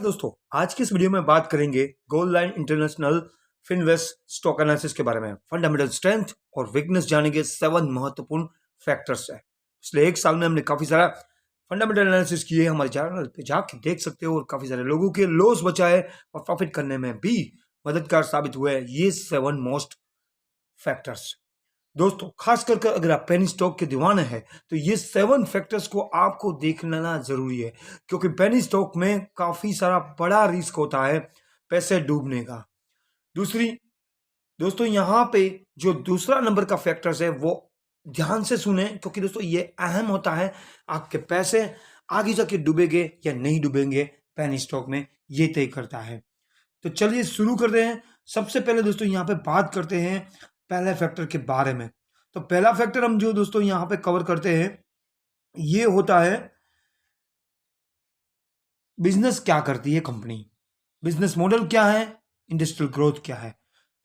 दोस्तों, आज की इस वीडियो में बात करेंगे gold line international Finvest stock analysis के बारे में। फंडामेंटल स्ट्रेंथ और वीकनेस जानेंगे 7 महत्वपूर्ण फैक्टर्स है। पिछले एक साल में हमने काफी सारा फंडामेंटल एनालिसिस किए, हमारे चैनल पे जाके देख सकते हो, और काफी सारे लोगों के लॉस बचाए और प्रॉफिट करने में भी मददगार साबित हुए ये 7 मोस्ट फैक्टर्स। दोस्तों, खास करके अगर आप पेनी स्टॉक के दीवाने हैं तो ये 7 फैक्टर्स को आपको देख लेना जरूरी है, क्योंकि पेनी स्टॉक में काफी सारा बड़ा रिस्क होता है पैसे डूबने का। दूसरी दोस्तों, यहाँ पे जो दूसरा नंबर का फैक्टर्स है वो ध्यान से सुने, क्योंकि दोस्तों ये अहम होता है। आपके पैसे आगे जाके डूबेंगे या नहीं डूबेंगे पेनी स्टॉक में, ये तय करता है। तो चलिए शुरू करते हैं। सबसे पहले दोस्तों यहाँ पे बात करते हैं पहले फैक्टर के बारे में। तो पहला फैक्टर हम जो दोस्तों यहाँ पे कवर करते हैं ये होता है बिजनेस क्या करती है कंपनी, बिजनेस मॉडल क्या है, इंडस्ट्रियल ग्रोथ क्या है।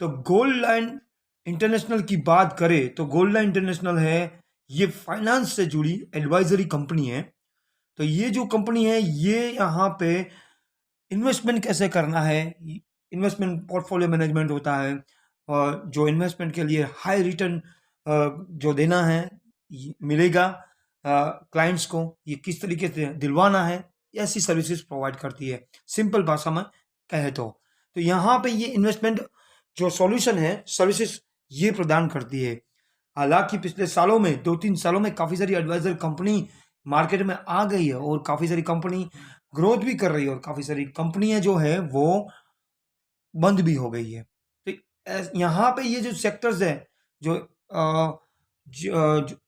तो गोल्ड लाइन इंटरनेशनल की बात करें तो गोल्ड लाइन इंटरनेशनल है, ये फाइनेंस से जुड़ी एडवाइजरी कंपनी है। तो ये जो कंपनी है ये यहाँ पे इन्वेस्टमेंट कैसे करना है, इन्वेस्टमेंट पोर्टफोलियो मैनेजमेंट होता है, और जो इन्वेस्टमेंट के लिए हाई रिटर्न जो देना है मिलेगा क्लाइंट्स को, ये किस तरीके से दिलवाना है, ऐसी सर्विसेज प्रोवाइड करती है। सिंपल भाषा में कहे तो यहाँ पे ये इन्वेस्टमेंट जो सॉल्यूशन है, सर्विसेज ये प्रदान करती है। हालांकि पिछले सालों में 2-3 सालों में काफ़ी सारी एडवाइजर कंपनी मार्केट में आ गई है, और काफ़ी सारी कंपनी ग्रोथ भी कर रही है, और काफ़ी सारी कंपनियां जो है वो बंद भी हो गई है। तो यहाँ पे ये जो सेक्टर्स है, जो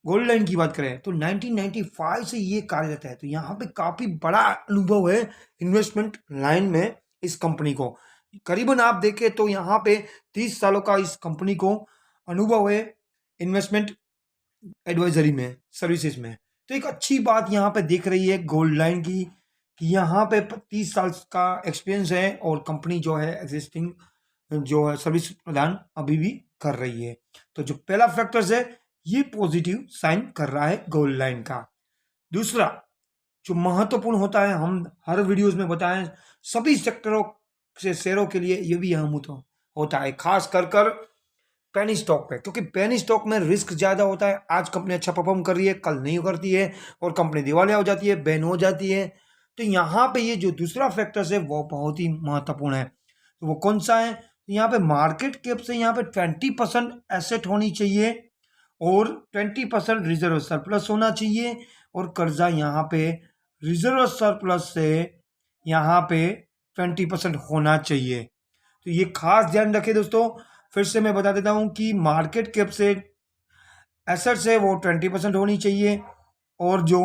गोल्ड लाइन की बात करें तो 1995 से ये कार्यरत है। तो यहाँ पे काफ़ी बड़ा अनुभव है इन्वेस्टमेंट लाइन में इस कंपनी को। करीबन आप देखें तो यहाँ पे 30 सालों का इस कंपनी को अनुभव है इन्वेस्टमेंट एडवाइजरी में, सर्विसेज में। तो एक अच्छी बात यहाँ पे दिख रही है गोल्ड लाइन की, कि यहाँ पे 30 साल का एक्सपीरियंस है, और कंपनी जो है एग्जिस्टिंग जो है सर्विस प्रदान अभी भी कर रही है। तो जो पहला फैक्टर्स है ये पॉजिटिव साइन कर रहा है गोल्ड लाइन का। दूसरा जो महत्वपूर्ण होता है, हम हर वीडियोस में बताएं, सभी सेक्टरों से शेयरों के लिए ये भी अहम होता है, खास कर पेनी स्टॉक पे, क्योंकि पेनी स्टॉक में रिस्क ज्यादा होता है। आज कंपनी अच्छा परफॉर्म कर रही है, कल नहीं करती है, और कंपनी दिवालिया हो जाती है, बैन हो जाती है। तो यहाँ पे ये जो दूसरा फैक्टर्स है वो बहुत ही महत्वपूर्ण है। तो वो कौन सा है? तो यहाँ पे मार्केट कैप से यहाँ पे 20% एसेट होनी चाहिए, और 20% रिजर्व सरप्लस होना चाहिए, और कर्जा यहाँ पे रिजर्व सरप्लस से यहाँ पे 20% होना चाहिए। तो ये खास ध्यान रखें दोस्तों। फिर से मैं बता देता हूं कि मार्केट कैप से एसेट्स है वो 20% होनी चाहिए, और जो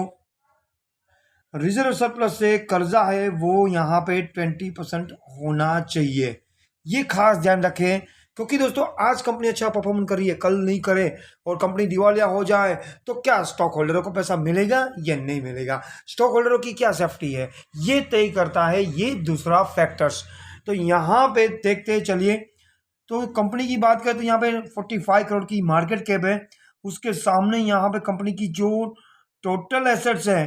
रिजर्व सरप्लस से कर्जा है वो यहाँ पे 20% होना चाहिए। ये खास ध्यान रखें, क्योंकि दोस्तों आज कंपनी अच्छा परफॉर्म कर रही है, कल नहीं करे और कंपनी दिवालिया हो जाए तो क्या स्टॉक होल्डरों को पैसा मिलेगा या नहीं मिलेगा, स्टॉक होल्डरों की क्या सेफ्टी है, ये तय करता है ये दूसरा फैक्टर्स। तो यहाँ पे देखते चलिए। तो कंपनी की बात करें तो यहाँ पे 45 करोड़ की मार्केट कैप है, उसके सामने यहाँ पे कंपनी की जो टोटल एसेट्स है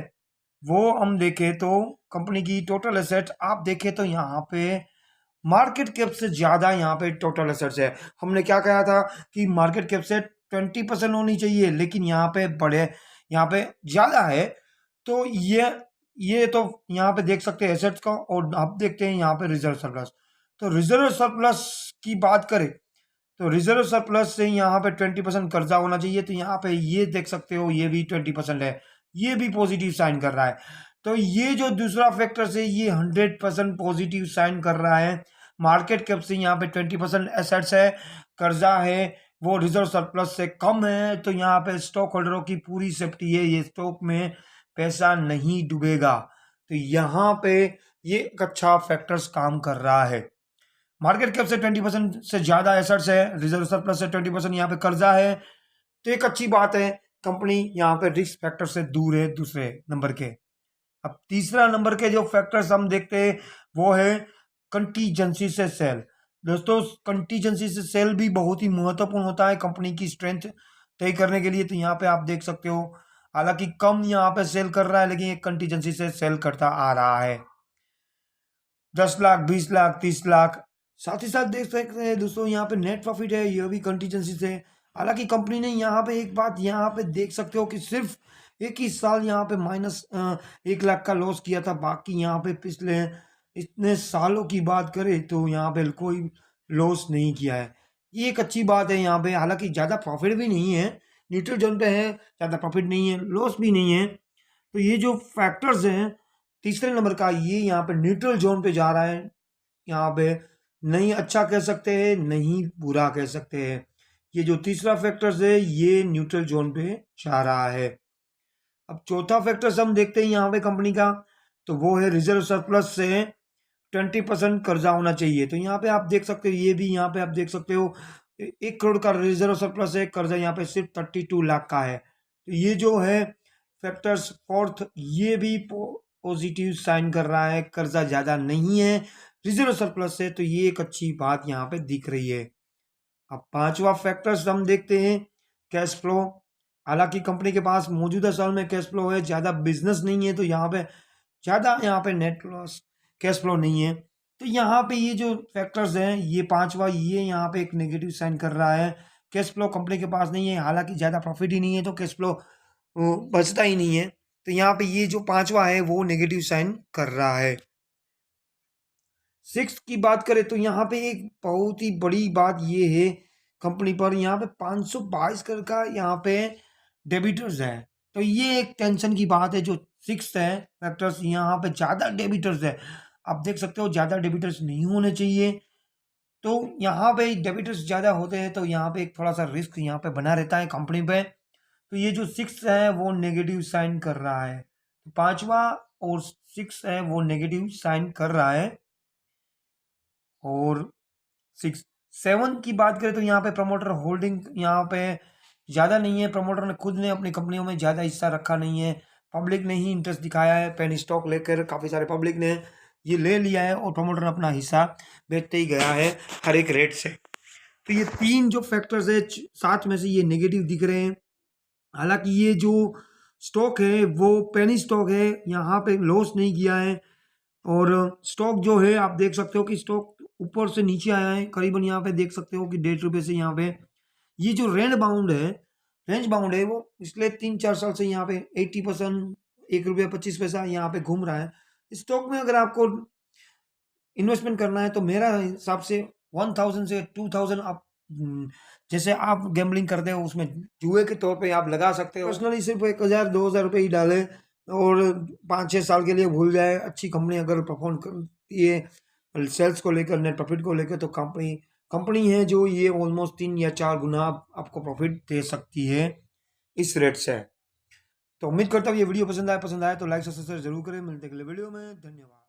वो हम देखें तो कंपनी की टोटल एसेट्स आप देखें तो यहाँ पे मार्केट कैप से ज्यादा यहाँ पे टोटल एसेट्स है। हमने क्या कहा था कि मार्केट कैप से 20% होनी चाहिए, लेकिन यहाँ पे यहाँ पे ज्यादा है। तो ये तो यहाँ पे देख सकते हैं एसेट्स का, और आप देखते हैं यहाँ पे रिजर्व सरप्लस। तो रिजर्व सरप्लस की बात करें तो रिजर्व सरप्लस से यहाँ पे 20% कर्जा होना चाहिए। तो यहाँ पे ये देख सकते हो ये भी 20% है, ये भी पॉजिटिव साइन कर रहा है। तो ये जो दूसरा फैक्टर है ये 100% पॉजिटिव साइन कर रहा है। मार्केट कैप से यहाँ पे 20% एसेट्स है, कर्जा है वो रिजर्व सरप्लस से कम है। तो यहाँ पे स्टॉक होल्डरों की पूरी सेफ्टी है, ये स्टॉक में पैसा नहीं डूबेगा। तो यहाँ पे ये एक अच्छा फैक्टर्स काम कर रहा है। मार्केट कैप से 20% से ज्यादा एसेट्स है, रिजर्व सरप्लस से 20% यहाँ पे कर्जा है। तो एक अच्छी बात है, कंपनी यहाँ पे रिस्क फैक्टर से दूर है दूसरे नंबर के। अब तीसरा नंबर के जो फैक्टर्स हम देखते हैं वो है कंटीजेंसी से सेल। दोस्तों कंटीजेंसी से सेल भी बहुत ही महत्वपूर्ण होता है कंपनी की स्ट्रेंथ तय करने के लिए। तो यहाँ पे आप देख सकते हो, हालांकि कम यहाँ पे सेल कर रहा है, लेकिन एक कंटीजेंसी से सेल करता आ रहा है। 10 लाख, 20 लाख, 30 लाख। साथ ही साथ देख सकते हैं दोस्तों यहाँ पे नेट प्रॉफिट है, यह भी कंटीजेंसी से। हालांकि कंपनी ने यहाँ पे एक बात यहाँ पे देख सकते हो कि सिर्फ एक ही साल यहाँ पे माइनस 1 लाख का लॉस किया था। बाकी यहाँ पे पिछले इतने सालों की बात करें तो यहाँ पे कोई लॉस नहीं किया है। ये एक अच्छी बात है यहाँ पे। हालांकि ज़्यादा प्रॉफिट भी नहीं है, न्यूट्रल जोन पे है, ज़्यादा प्रॉफिट नहीं है, लॉस भी नहीं है। तो ये जो फैक्टर्स हैं, तीसरे नंबर का ये यहाँ पे न्यूट्रल जोन पे जा रहा है। यहाँ पे नहीं अच्छा कह सकते हैं, नहीं बुरा कह सकते हैं। ये जो तीसरा फैक्टर्स है ये न्यूट्रल जोन पे जा रहा है। अब चौथा फैक्टर्स हम देखते हैं यहाँ पे कंपनी का, तो वो है रिजर्व सरप्लस से 20% कर्जा होना चाहिए। तो यहाँ पे आप देख सकते हो, ये भी यहाँ पे आप देख सकते हो 1 करोड़ का रिजर्व सरप्लस है, कर्जा यहाँ पे सिर्फ 32 लाख का है। तो ये जो है फैक्टर्स फोर्थ, ये भी पॉजिटिव साइन कर रहा है, कर्जा ज्यादा नहीं है, रिजर्व सरप्लस है। तो ये एक अच्छी बात यहाँ पे दिख रही है। अब पांचवा फैक्टर्स हम देखते हैं कैश फ्लो। हालांकि कंपनी के पास मौजूदा साल में कैश फ्लो है, ज्यादा बिजनेस नहीं है, तो यहाँ पे नेट लॉस कैश फ्लो नहीं है। तो यहाँ पे ये जो फैक्टर्स हैं, ये पांचवा, ये यहाँ पे एक नेगेटिव साइन कर रहा है। कैश फ्लो कंपनी के पास नहीं है, हालांकि ज्यादा प्रॉफिट ही नहीं है, तो कैश फ्लो बचता ही नहीं है। तो यहाँ पे ये जो पांचवा है वो नेगेटिव साइन कर रहा है। सिक्स की बात करें तो यहाँ पे एक बहुत ही बड़ी बात ये है कंपनी पर, यहाँ पे 522 करोड़ का यहाँ पे डेबिटर्स है। तो ये एक टेंशन की बात है। जो सिक्स है फैक्टर्स, यहाँ पे ज़्यादा डेबिटर्स है। आप देख सकते हो ज़्यादा डेबिटर्स नहीं होने चाहिए। तो यहाँ पे डेबिटर्स ज़्यादा होते हैं तो यहाँ पे एक थोड़ा सा रिस्क यहाँ पे बना रहता है कंपनी पे। तो ये जो सिक्स है वो नेगेटिव साइन कर रहा है। तो पांचवा और सिक्स है वो नेगेटिव साइन कर रहा है। और सिक्स सेवन की बात करें तो यहाँ पे प्रमोटर होल्डिंग यहाँ पे ज़्यादा नहीं है। प्रमोटर ने खुद ने अपनी कंपनियों में ज़्यादा हिस्सा रखा नहीं है, पब्लिक ने ही इंटरेस्ट दिखाया है। पेनी स्टॉक लेकर काफ़ी सारे पब्लिक ने ये ले लिया है और प्रमोटर ने अपना हिस्सा बेचते ही गया है हर एक रेट से। तो ये तीन जो फैक्टर्स है, सात में से ये नेगेटिव दिख रहे हैं। हालांकि ये जो स्टॉक है वो पेनी स्टॉक है, यहाँ पे लॉस नहीं किया है। और स्टॉक जो है आप देख सकते हो कि स्टॉक ऊपर से नीचे आया है करीबन। यहाँ पे देख सकते हो कि 1.5 रुपये से यहाँ पे ये जो रेंज बाउंड है वो पिछले 3-4 साल से यहाँ पे 80%, 1 रुपया 25 पैसा यहाँ पे घूम रहा है। स्टॉक में अगर आपको इन्वेस्टमेंट करना है तो मेरा हिसाब से 1000 से 2000 आप जैसे आप गैम्बलिंग करते हो उसमें जुए के तौर पे आप लगा सकते हो। पर्सनली सिर्फ 1000-2000 रुपये ही डालें और 5-6 साल के लिए भूल जाए। अच्छी कंपनी अगर परफॉर्म करती है सेल्स को लेकर, नेट प्रॉफिट को लेकर, तो कंपनी है जो ये ऑलमोस्ट 3 या 4 गुना आपको प्रॉफिट दे सकती है इस रेट से। तो उम्मीद करता हूँ ये वीडियो पसंद आया तो लाइक सब्सक्राइब जरूर करें। मिलते हैं अगले वीडियो में, धन्यवाद।